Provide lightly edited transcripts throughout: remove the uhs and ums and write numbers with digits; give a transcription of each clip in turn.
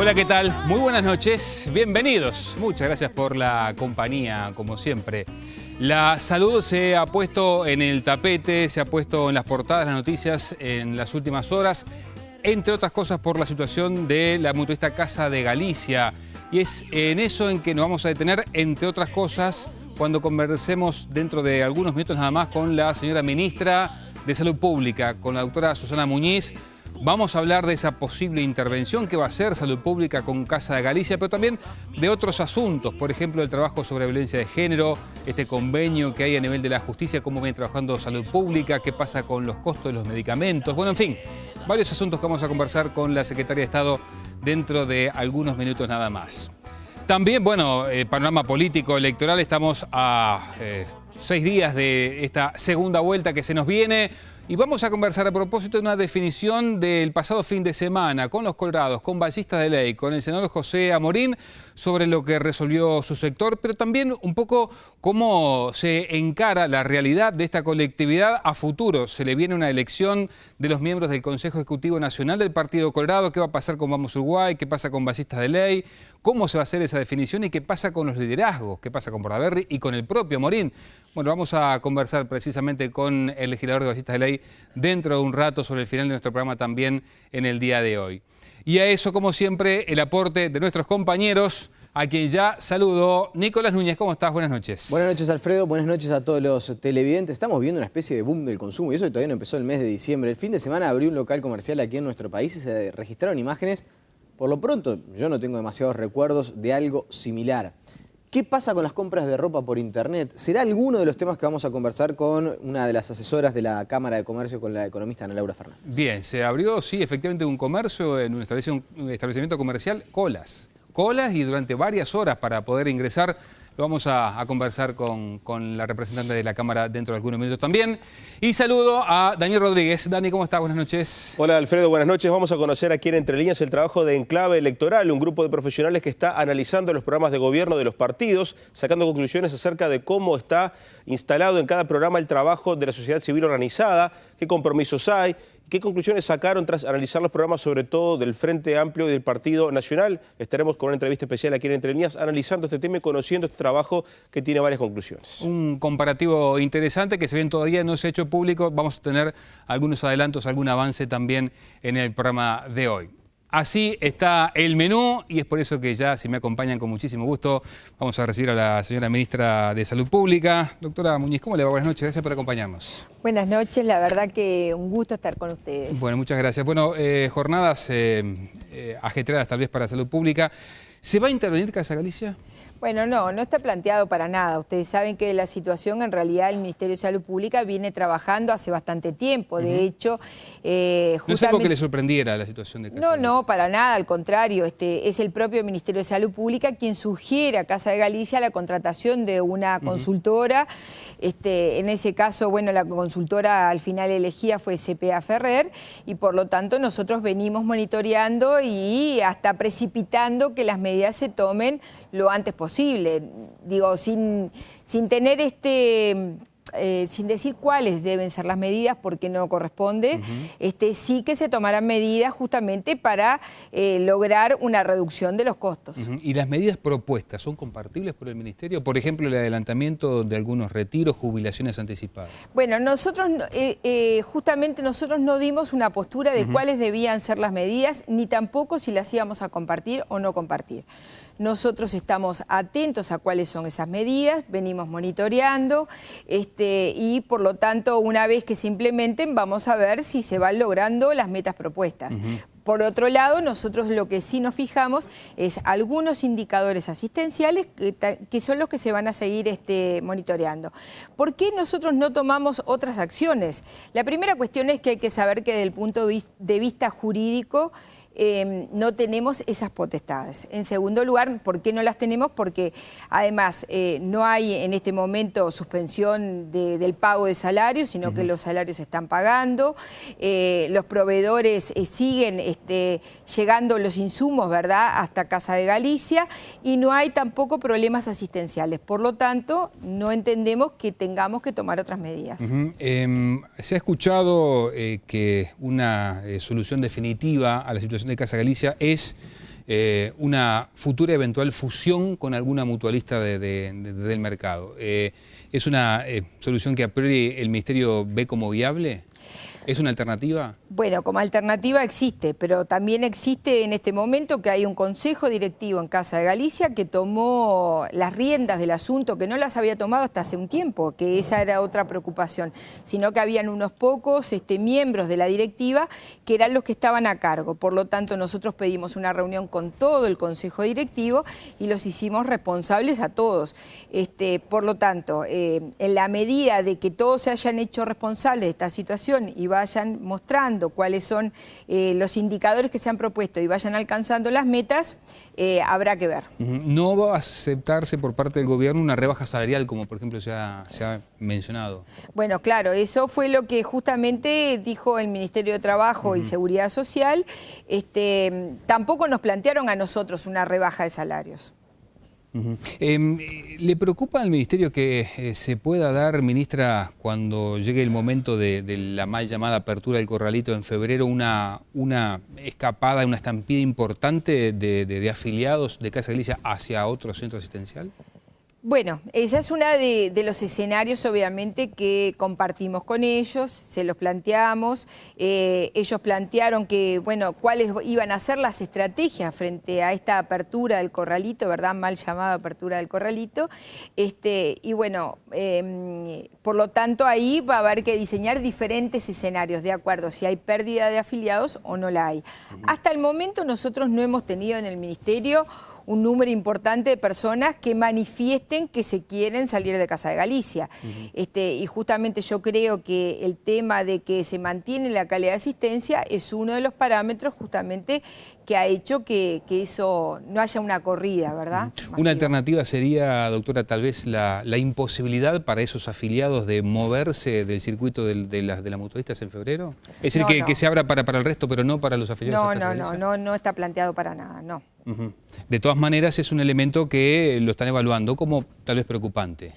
Hola, ¿qué tal? Muy buenas noches, bienvenidos. Muchas gracias por la compañía, como siempre. La salud se ha puesto en el tapete, se ha puesto en las portadas de las noticias en las últimas horas, entre otras cosas por la situación de la mutualista Casa de Galicia. Y es en eso en que nos vamos a detener, entre otras cosas, cuando conversemos dentro de algunos minutos nada más con la señora ministra de Salud Pública, con la doctora Susana Muñiz. Vamos a hablar de esa posible intervención que va a hacer Salud Pública con Casa de Galicia, pero también de otros asuntos, por ejemplo, el trabajo sobre violencia de género, este convenio que hay a nivel de la justicia, cómo viene trabajando Salud Pública, qué pasa con los costos de los medicamentos, bueno, en fin, varios asuntos que vamos a conversar con la Secretaria de Estado dentro de algunos minutos nada más. También, bueno, panorama político electoral, estamos a 6 días de esta segunda vuelta que se nos viene. Y vamos a conversar a propósito de una definición del pasado fin de semana con los colorados, con Ballistas de Ley, con el senador José Amorín, sobre lo que resolvió su sector, pero también un poco cómo se encara la realidad de esta colectividad a futuro. Se le viene una elección de los miembros del Consejo Ejecutivo Nacional del Partido Colorado. ¿Qué va a pasar con Vamos Uruguay? ¿Qué pasa con Ballistas de Ley? ¿Cómo se va a hacer esa definición? ¿Y qué pasa con los liderazgos? ¿Qué pasa con Bordaberry y con el propio Amorín? Bueno, vamos a conversar precisamente con el legislador de Ballistas de Ley dentro de un rato sobre el final de nuestro programa también en el día de hoy. Y a eso, como siempre, el aporte de nuestros compañeros, a quien ya saludo. Nicolás Núñez, ¿cómo estás? Buenas noches. Buenas noches, Alfredo. Buenas noches a todos los televidentes. Estamos viendo una especie de boom del consumo y eso que todavía no empezó el mes de diciembre. El fin de semana abrió un local comercial aquí en nuestro país y se registraron imágenes. Por lo pronto, yo no tengo demasiados recuerdos de algo similar. ¿Qué pasa con las compras de ropa por internet? ¿Será alguno de los temas que vamos a conversar con una de las asesoras de la Cámara de Comercio, con la economista Ana Laura Fernández? Bien, se abrió, sí, efectivamente un comercio, en un establecimiento comercial, colas y durante varias horas para poder ingresar. Lo vamos a conversar con la representante de la Cámara dentro de algunos minutos también. Y saludo a Daniel Rodríguez. Dani, ¿cómo estás? Buenas noches. Hola, Alfredo, buenas noches. Vamos a conocer aquí en Entre Líneas el trabajo de Enclave Electoral, un grupo de profesionales que está analizando los programas de gobierno de los partidos, sacando conclusiones acerca de cómo está instalado en cada programa el trabajo de la sociedad civil organizada, qué compromisos hay, qué conclusiones sacaron tras analizar los programas, sobre todo del Frente Amplio y del Partido Nacional. Estaremos con una entrevista especial aquí en Entre Líneas analizando este tema y conociendo este trabajo que tiene varias conclusiones. Un comparativo interesante que si bien todavía no se ha hecho público, vamos a tener algunos adelantos, algún avance también en el programa de hoy. Así está el menú y es por eso que ya, si me acompañan con muchísimo gusto, vamos a recibir a la señora ministra de Salud Pública. Doctora Muñiz, ¿cómo le va? Buenas noches, gracias por acompañarnos. Buenas noches, la verdad que un gusto estar con ustedes. Bueno, muchas gracias. Bueno, jornadas ajetreadas tal vez para Salud Pública. ¿Se va a intervenir Casa Galicia? Bueno, no está planteado para nada. Ustedes saben que la situación, en realidad, el Ministerio de Salud Pública viene trabajando hace bastante tiempo. De hecho, justamente... ¿No es algo que le sorprendiera la situación de Casa Galicia? No, para nada, al contrario. Es el propio Ministerio de Salud Pública quien sugiere a Casa de Galicia la contratación de una consultora. En ese caso, bueno, la consultora al final elegida fue CPA Ferrer y por lo tanto nosotros venimos monitoreando y hasta precipitando que las medidas se tomen lo antes posible. Digo, sin tener sin decir cuáles deben ser las medidas porque no corresponde, sí que se tomarán medidas justamente para lograr una reducción de los costos. ¿Y las medidas propuestas son compartibles por el Ministerio? Por ejemplo, el adelantamiento de algunos retiros, jubilaciones anticipadas. Bueno, nosotros justamente nosotros no dimos una postura de cuáles debían ser las medidas, ni tampoco si las íbamos a compartir o no compartir. Nosotros estamos atentos a cuáles son esas medidas, venimos monitoreando y por lo tanto una vez que se implementen vamos a ver si se van logrando las metas propuestas. Por otro lado, nosotros lo que sí nos fijamos es algunos indicadores asistenciales que son los que se van a seguir monitoreando. ¿Por qué nosotros no tomamos otras acciones? La primera cuestión es que hay que saber que desde el punto de vista jurídico no tenemos esas potestades. En segundo lugar, ¿por qué no las tenemos? Porque además no hay en este momento suspensión del pago de salarios, sino que los salarios se están pagando, los proveedores siguen llegando los insumos, ¿verdad?, hasta Casa de Galicia y no hay tampoco problemas asistenciales. Por lo tanto, no entendemos que tengamos que tomar otras medidas. Se ha escuchado que una solución definitiva a la situación de Casa Galicia es una futura eventual fusión con alguna mutualista del mercado. ¿Es una solución que a priori el Ministerio ve como viable? ¿Es una alternativa? Bueno, como alternativa existe, pero también existe en este momento que hay un consejo directivo en Casa de Galicia que tomó las riendas del asunto, que no las había tomado hasta hace un tiempo, que esa era otra preocupación, sino que habían unos pocos miembros de la directiva que eran los que estaban a cargo. Por lo tanto, nosotros pedimos una reunión con todo el consejo directivo y los hicimos responsables a todos. Por lo tanto, en la medida de que todos se hayan hecho responsables de esta situación y vayan mostrando cuáles son los indicadores que se han propuesto y vayan alcanzando las metas, habrá que ver. ¿No va a aceptarse por parte del gobierno una rebaja salarial, como por ejemplo se ha mencionado? Bueno, claro, eso fue lo que justamente dijo el Ministerio de Trabajo y Seguridad Social. Tampoco nos plantearon a nosotros una rebaja de salarios. ¿Le preocupa al Ministerio que se pueda dar, ministra, cuando llegue el momento de la mal llamada apertura del Corralito en febrero, una escapada, una estampida importante de afiliados de Casa de Galicia hacia otro centro asistencial? Bueno, ese es uno de los escenarios, obviamente, que compartimos con ellos, se los planteamos. Ellos plantearon que, bueno, cuáles iban a ser las estrategias frente a esta apertura del Corralito, ¿verdad? Mal llamada apertura del Corralito. Y bueno, por lo tanto, ahí va a haber que diseñar diferentes escenarios, de acuerdo si hay pérdida de afiliados o no la hay. Hasta el momento nosotros no hemos tenido en el Ministerio un número importante de personas que manifiesten que se quieren salir de Casa de Galicia. Y justamente yo creo que el tema de que se mantiene la calidad de asistencia es uno de los parámetros justamente que ha hecho que eso no haya una corrida, ¿verdad? Una alternativa sería, doctora, tal vez la imposibilidad para esos afiliados de moverse del circuito de las mutualistas en febrero. Es decir, que se abra para el resto, pero no para los afiliados de Casa de Galicia. No está planteado para nada, no. De todas maneras, es un elemento que lo están evaluando como tal vez preocupante.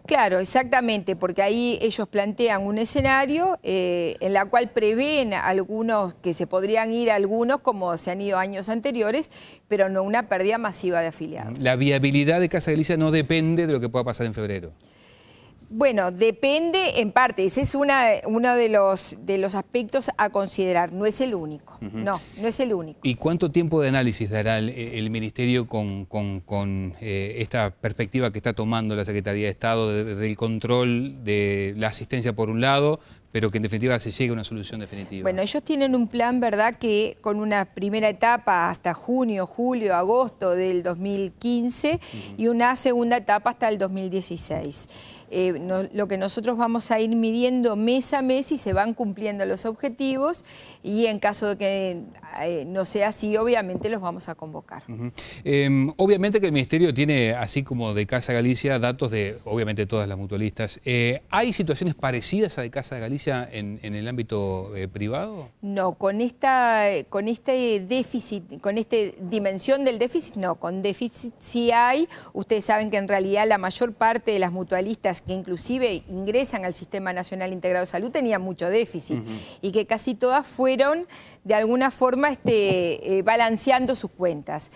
Claro, exactamente, porque ahí ellos plantean un escenario en la cual prevén algunos que se podrían ir algunos como se han ido años anteriores, pero no una pérdida masiva de afiliados. La viabilidad de Casa de Galicia no depende de lo que pueda pasar en febrero. Bueno, depende en parte, ese es uno de los aspectos a considerar, no es el único, no es el único. ¿Y cuánto tiempo de análisis dará el Ministerio con esta perspectiva que está tomando la Secretaría de Estado del control de la asistencia por un lado, pero que en definitiva se llegue a una solución definitiva? Bueno, ellos tienen un plan, ¿verdad?, que con una primera etapa hasta junio, julio, agosto del 2015 y una segunda etapa hasta el 2016. Lo que nosotros vamos a ir midiendo mes a mes y se van cumpliendo los objetivos y en caso de que no sea así, obviamente los vamos a convocar. Obviamente que el Ministerio tiene, así como de Casa Galicia, datos de, obviamente, todas las mutualistas. ¿Hay situaciones parecidas a de Casa de Galicia en el ámbito privado? No, con este déficit, con esta dimensión del déficit, no. Con déficit sí hay. Ustedes saben que en realidad la mayor parte de las mutualistas que inclusive ingresan al Sistema Nacional Integrado de Salud tenían mucho déficit y que casi todas fueron de alguna forma balanceando sus cuentas.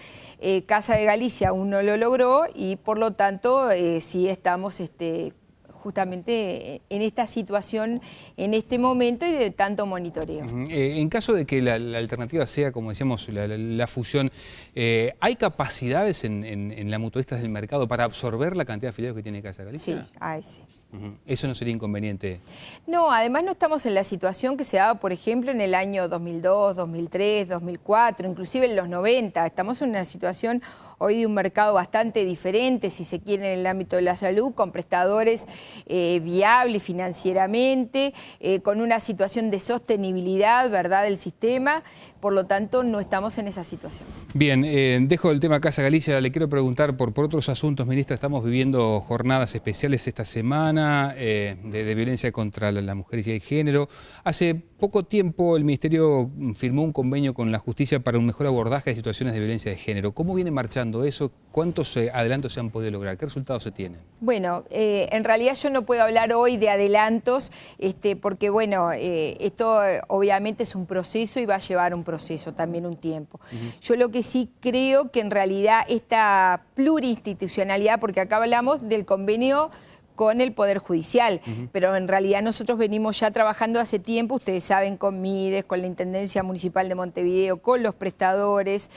Casa de Galicia aún no lo logró y por lo tanto sí estamos justamente en esta situación, en este momento y de tanto monitoreo. En caso de que la alternativa sea, como decíamos, la fusión, ¿hay capacidades en las mutualistas del mercado para absorber la cantidad de afiliados que tiene Casa de Galicia? Sí, sí. ¿Eso no sería inconveniente? No, además no estamos en la situación que se daba, por ejemplo, en el año 2002, 2003, 2004, inclusive en los 90. Estamos en una situación hoy de un mercado bastante diferente, si se quiere, en el ámbito de la salud, con prestadores viables financieramente, con una situación de sostenibilidad, ¿verdad?, del sistema. Por lo tanto, no estamos en esa situación. Bien, dejo el tema Casa Galicia. Le quiero preguntar por otros asuntos, ministra. Estamos viviendo jornadas especiales esta semana. semana de violencia contra la mujer y el género. Hace poco tiempo el Ministerio firmó un convenio con la justicia para un mejor abordaje de situaciones de violencia de género. ¿Cómo viene marchando eso? ¿Cuántos adelantos se han podido lograr? ¿Qué resultados se tienen? Bueno, en realidad yo no puedo hablar hoy de adelantos, porque bueno, esto obviamente es un proceso y va a llevar un proceso, también un tiempo. Yo lo que sí creo que en realidad esta plurinstitucionalidad, porque acá hablamos del convenio con el Poder Judicial, pero en realidad nosotros venimos ya trabajando hace tiempo, ustedes saben, con Mides, con la Intendencia Municipal de Montevideo, con los prestadores,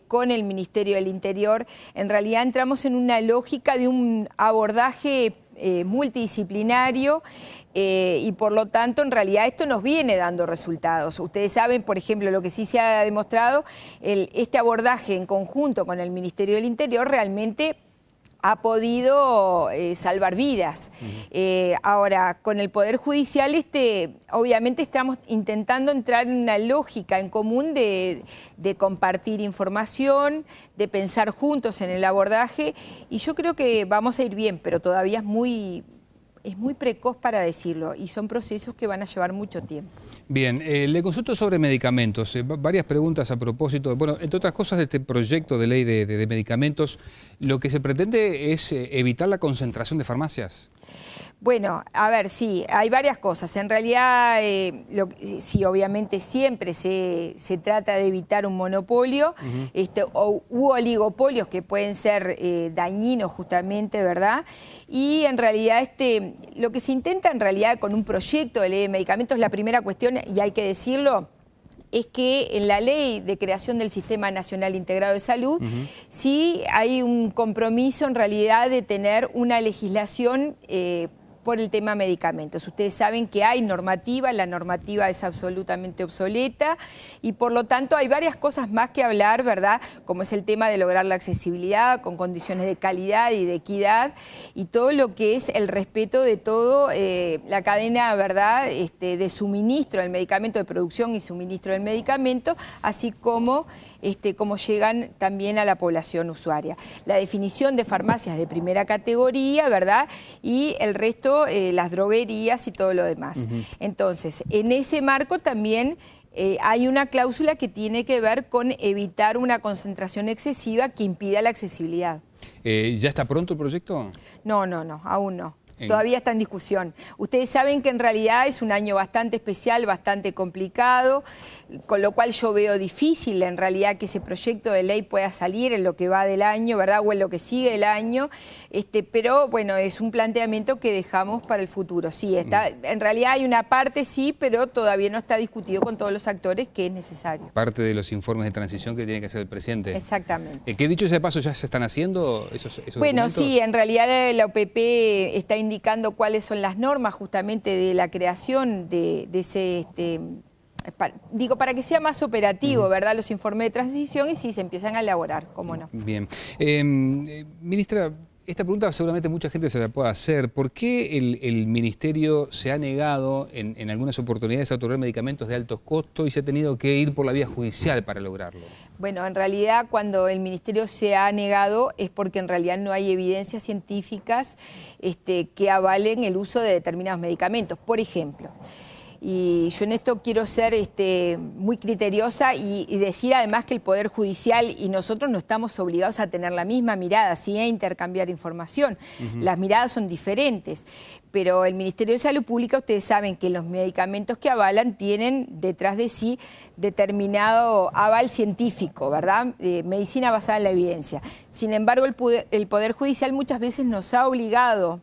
con el Ministerio del Interior. En realidad entramos en una lógica de un abordaje multidisciplinario y por lo tanto en realidad esto nos viene dando resultados. Ustedes saben, por ejemplo, lo que sí se ha demostrado, este abordaje en conjunto con el Ministerio del Interior realmente ha podido salvar vidas. Ahora, con el Poder Judicial, obviamente estamos intentando entrar en una lógica en común de compartir información, de pensar juntos en el abordaje, y yo creo que vamos a ir bien, pero todavía es muy precoz para decirlo, y son procesos que van a llevar mucho tiempo. Bien, le consulto sobre medicamentos. Varias preguntas a propósito. Bueno, entre otras cosas de este proyecto de ley de medicamentos, lo que se pretende es evitar la concentración de farmacias. Bueno, a ver, sí, hay varias cosas. En realidad, sí, obviamente siempre se trata de evitar un monopolio u oligopolios que pueden ser dañinos justamente, ¿verdad? Y en realidad lo que se intenta en realidad con un proyecto de ley de medicamentos, la primera cuestión, y hay que decirlo, es que en la ley de creación del Sistema Nacional Integrado de Salud sí hay un compromiso en realidad de tener una legislación por el tema medicamentos. Ustedes saben que hay normativa, la normativa es absolutamente obsoleta y por lo tanto hay varias cosas más que hablar, ¿verdad? Como es el tema de lograr la accesibilidad con condiciones de calidad y de equidad y todo lo que es el respeto de todo la cadena, ¿verdad? De suministro del medicamento, de producción y suministro del medicamento, así como cómo llegan también a la población usuaria. La definición de farmacias de primera categoría, ¿verdad? Y el resto, las droguerías y todo lo demás. Entonces, en ese marco también hay una cláusula que tiene que ver con evitar una concentración excesiva que impida la accesibilidad. ¿Ya está pronto el proyecto? No, aún no. Todavía está en discusión. Ustedes saben que en realidad es un año bastante especial, bastante complicado, con lo cual yo veo difícil en realidad que ese proyecto de ley pueda salir en lo que va del año, ¿verdad? O en lo que sigue el año, pero bueno, es un planteamiento que dejamos para el futuro. Sí, en realidad hay una parte, sí, pero todavía no está discutido con todos los actores que es necesario. Parte de los informes de transición que tiene que hacer el presidente. Exactamente. ¿Qué dicho sea de paso ya se están haciendo esos bueno, documentos? Sí, en realidad la OPP está indicando cuáles son las normas justamente de la creación de ese, para que sea más operativo, ¿verdad? Los informes de transición y sí, se empiezan a elaborar, cómo no. Bien. Ministra, esta pregunta seguramente mucha gente se la puede hacer. ¿Por qué el Ministerio se ha negado en algunas oportunidades a otorgar medicamentos de altos costos y se ha tenido que ir por la vía judicial para lograrlo? Bueno, en realidad cuando el Ministerio se ha negado es porque en realidad no hay evidencias científicas que avalen el uso de determinados medicamentos. Por ejemplo, y yo en esto quiero ser muy criteriosa y decir además que el Poder Judicial y nosotros no estamos obligados a tener la misma mirada, sí a intercambiar información. Las miradas son diferentes, pero el Ministerio de Salud Pública, ustedes saben que los medicamentos que avalan tienen detrás de sí determinado aval científico, ¿verdad? Medicina basada en la evidencia. Sin embargo, el Poder Judicial muchas veces nos ha obligado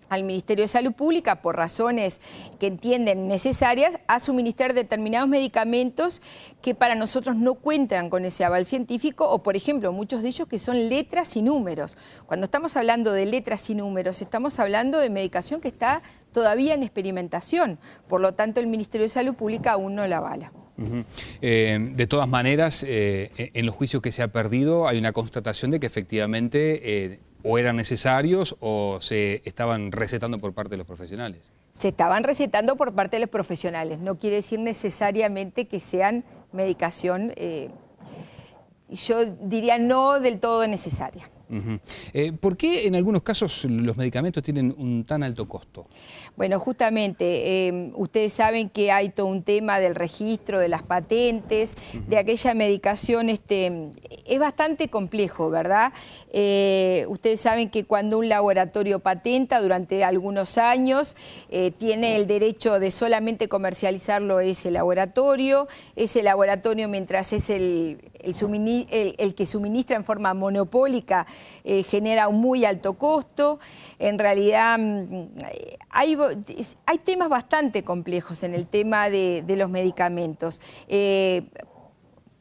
al Ministerio de Salud Pública, por razones que entienden necesarias, a suministrar determinados medicamentos que para nosotros no cuentan con ese aval científico, o por ejemplo, muchos de ellos que son letras y números. Cuando estamos hablando de letras y números, estamos hablando de medicación que está todavía en experimentación. Por lo tanto, el Ministerio de Salud Pública aún no la avala. De todas maneras, en los juicios que se ha perdido hay una constatación de que efectivamente o eran necesarios o se estaban recetando por parte de los profesionales. Se estaban recetando por parte de los profesionales, no quiere decir necesariamente que sean medicación, yo diría no del todo necesaria. ¿Por qué en algunos casos los medicamentos tienen un tan alto costo? Bueno, justamente, ustedes saben que hay todo un tema del registro, de las patentes, de aquella medicación, es bastante complejo, ¿verdad? Ustedes saben que cuando un laboratorio patenta durante algunos años, tiene el derecho de solamente comercializarlo ese laboratorio mientras es el que suministra en forma monopólica, genera un muy alto costo. En realidad hay temas bastante complejos en el tema de los medicamentos.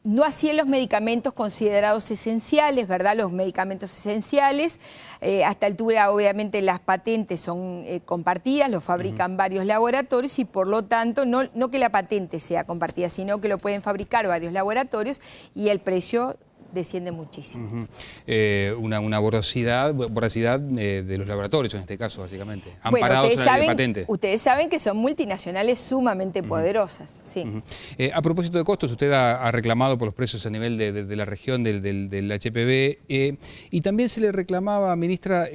No así en los medicamentos considerados esenciales, ¿verdad? Los medicamentos esenciales, a esta altura obviamente las patentes son compartidas, lo fabrican varios laboratorios y por lo tanto no que la patente sea compartida, sino que lo pueden fabricar varios laboratorios y el precio desciende muchísimo. Una voracidad de los laboratorios en este caso, básicamente, amparados en la patente. Ustedes saben que son multinacionales sumamente poderosas, sí. A propósito de costos, usted ha reclamado por los precios a nivel de la región del HPV y también se le reclamaba, ministra,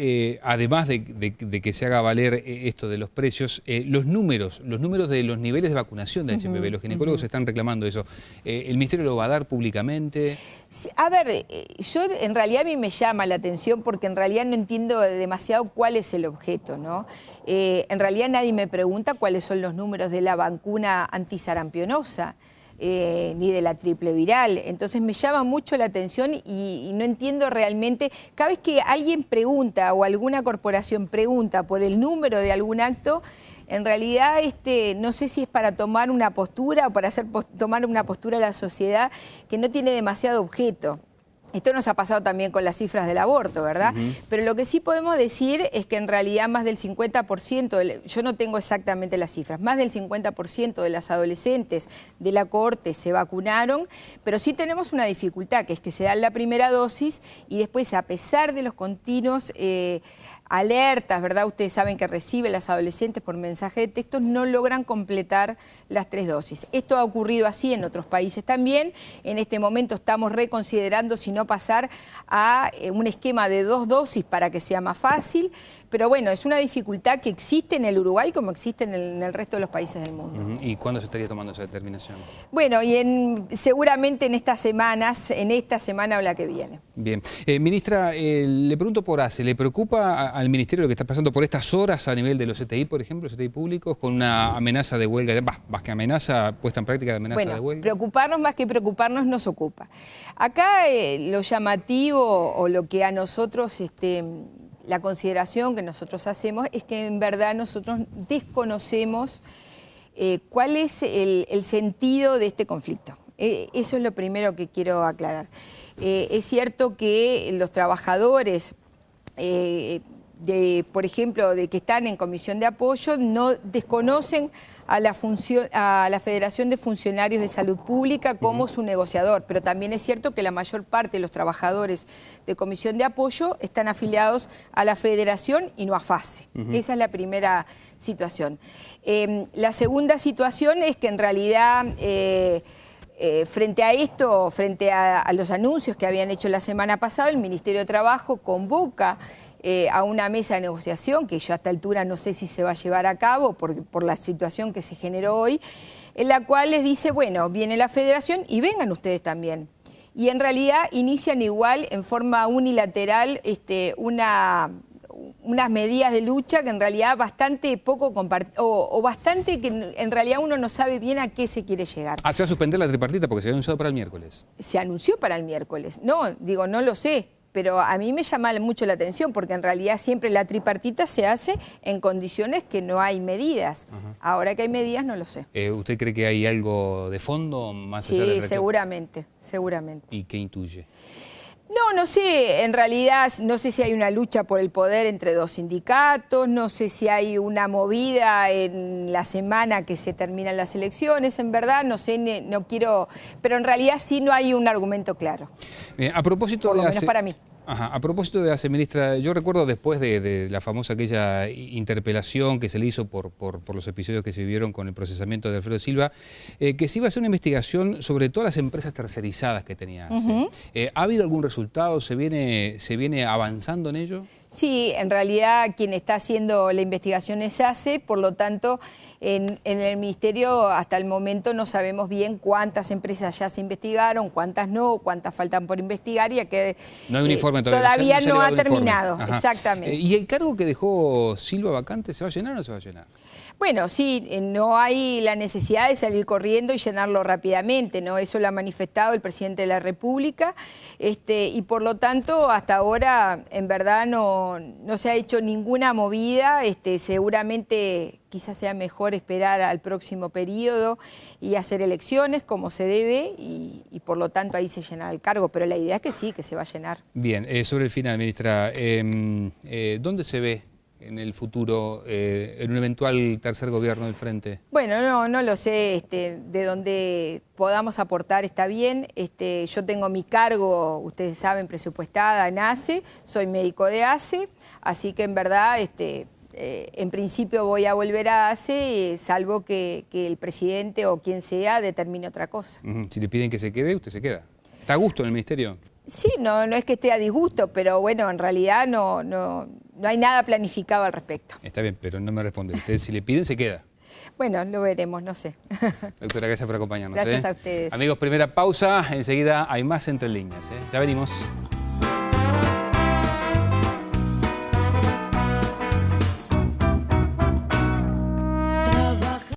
además de que se haga valer esto de los precios, los números de los niveles de vacunación de HPV. Los ginecólogos están reclamando eso. ¿El Ministerio lo va a dar públicamente? Sí, a ver, yo en realidad a mí me llama la atención porque en realidad no entiendo demasiado cuál es el objeto, ¿no? En realidad nadie me pregunta cuáles son los números de la vacuna antisarampionosa, ni de la triple viral. Entonces me llama mucho la atención y no entiendo realmente. Cada vez que alguien pregunta o alguna corporación pregunta por el número de algún acto, en realidad no sé si es para tomar una postura o para tomar una postura a la sociedad que no tiene demasiado objeto. Esto nos ha pasado también con las cifras del aborto, ¿verdad? Pero lo que sí podemos decir es que en realidad más del 50%, yo no tengo exactamente las cifras, más del 50% de las adolescentes de la cohorte se vacunaron, pero sí tenemos una dificultad, que es que se da la primera dosis y después, a pesar de los continuos alertas, ¿verdad? Ustedes saben que reciben las adolescentes por mensaje de texto, no logran completar las 3 dosis. Esto ha ocurrido así en otros países también. En este momento estamos reconsiderando si no pasar a un esquema de 2 dosis para que sea más fácil, pero bueno, es una dificultad que existe en el Uruguay como existe en el resto de los países del mundo. ¿Y cuándo se estaría tomando esa determinación? Bueno, y seguramente en esta semana o la que viene. Bien. Ministra, le pregunto por ACE, ¿le preocupa al Ministerio lo que está pasando por estas horas a nivel de los CTI, por ejemplo, los CTI públicos, con una amenaza de huelga, más que amenaza, puesta en práctica de amenaza de huelga? Bueno, preocuparnos más que preocuparnos nos ocupa. Acá lo llamativo o lo que a nosotros, la consideración que nosotros hacemos es que en verdad nosotros desconocemos cuál es el sentido de este conflicto. Eso es lo primero que quiero aclarar. Es cierto que los trabajadores, por ejemplo, de que están en comisión de apoyo, no desconocen a la Federación de Funcionarios de Salud Pública como su negociador, pero también es cierto que la mayor parte de los trabajadores de comisión de apoyo están afiliados a la Federación y no a FACE. Esa es la primera situación. La segunda situación es que en realidad frente a esto, frente a los anuncios que habían hecho la semana pasada, el Ministerio de Trabajo convoca a una mesa de negociación, que yo a esta altura no sé si se va a llevar a cabo por la situación que se generó hoy, en la cual les dice, bueno, viene la Federación y vengan ustedes también. Y en realidad inician igual, en forma unilateral, unas medidas de lucha que en realidad bastante poco o bastante que en realidad uno no sabe bien a qué se quiere llegar. Se va a suspender la tripartita porque se había anunciado para el miércoles. Se anunció para el miércoles. No, digo, no lo sé. Pero a mí me llama mucho la atención porque en realidad siempre la tripartita se hace en condiciones que no hay medidas. Ahora que hay medidas no lo sé. ¿Usted cree que hay algo de fondo más allá Sí, seguramente. ¿Y qué intuye? No sé, en realidad no sé si hay una lucha por el poder entre 2 sindicatos, no sé si hay una movida en la semana que se terminan las elecciones, en verdad, no sé, no quiero, pero en realidad sí no hay un argumento claro. A propósito por lo menos para mí. Ajá. A propósito de ACE, ministra, yo recuerdo después de la famosa aquella interpelación que se le hizo por los episodios que se vivieron con el procesamiento de Alfredo Silva, que se iba a hacer una investigación sobre todas las empresas tercerizadas que tenía ACE. ¿Ha habido algún resultado? ¿Se viene avanzando en ello? Sí, en realidad quien está haciendo la investigación es ACE, por lo tanto en el Ministerio hasta el momento no sabemos bien cuántas empresas ya se investigaron, cuántas no, cuántas faltan por investigar y a que no hay un informe todavía no ha terminado. Ajá. Exactamente. ¿Y el cargo que dejó Silva vacante se va a llenar o no se va a llenar? Bueno, sí, no hay la necesidad de salir corriendo y llenarlo rápidamente, ¿no? Eso lo ha manifestado el presidente de la República, y por lo tanto hasta ahora en verdad no se ha hecho ninguna movida, seguramente quizás sea mejor esperar al próximo periodo y hacer elecciones como se debe y por lo tanto ahí se llenará el cargo, pero la idea es que sí, que se va a llenar. Bien, sobre el final, ministra, ¿dónde se ve en el futuro en un eventual tercer gobierno del Frente? Bueno, no lo sé, de donde podamos aportar está bien. Yo tengo mi cargo, ustedes saben, presupuestada en ACE, soy médico de ACE, así que en verdad en principio voy a volver a ACE, salvo que el presidente o quien sea determine otra cosa. Si le piden que se quede, usted se queda. ¿Está a gusto en el ministerio? Sí, no es que esté a disgusto, pero bueno, en realidad no hay nada planificado al respecto. Está bien, pero no me responde. Usted, si le piden, se queda. Bueno, lo veremos, no sé. Doctora, gracias por acompañarnos. Gracias a ustedes. Amigos, primera pausa. Enseguida hay más Entre Líneas. Ya venimos.